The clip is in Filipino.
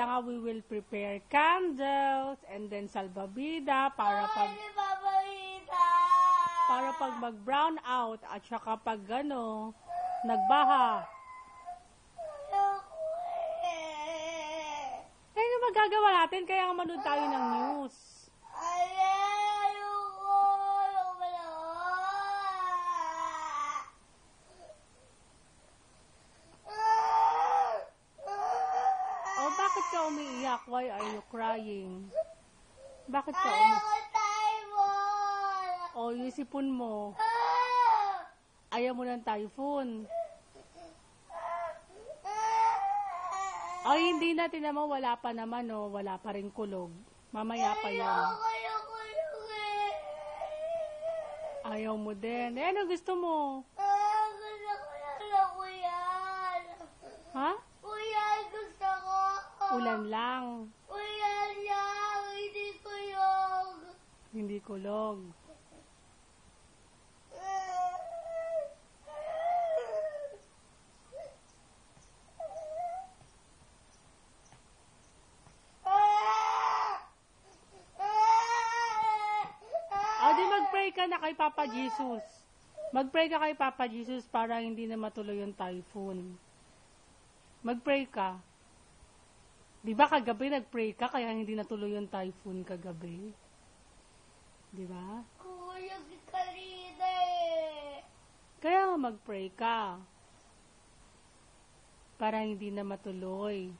Kaya nga we will prepare candles and then salbabida para pag mag-brown out at saka pag nagbaha. Eh, ano magagawa natin? Kaya nga manood tayo ng news. Oh, bakit ka umiiyak? Why are you crying? Bakit ka Oh, yung sipon mo. Ayaw mo ng typhoon. Oh, hindi na, tinamo, wala pa naman, oh. Wala pa rin kulog. Mamaya pa yan. Ayaw mo din. Eh, ano gusto mo? Ha? Gusto ko. Ulan lang. Ulan lang, hindi kulog. Hindi kulog. Mag-pray ka na kay Papa Jesus. Mag-pray ka kay Papa Jesus para hindi na matuloy yung typhoon. Mag-pray ka. Di ba kagabi nag-pray ka kaya hindi natuloy yung typhoon kagabi? Di ba? Kuya, kanina eh. Kaya mag-pray ka. Para hindi na matuloy.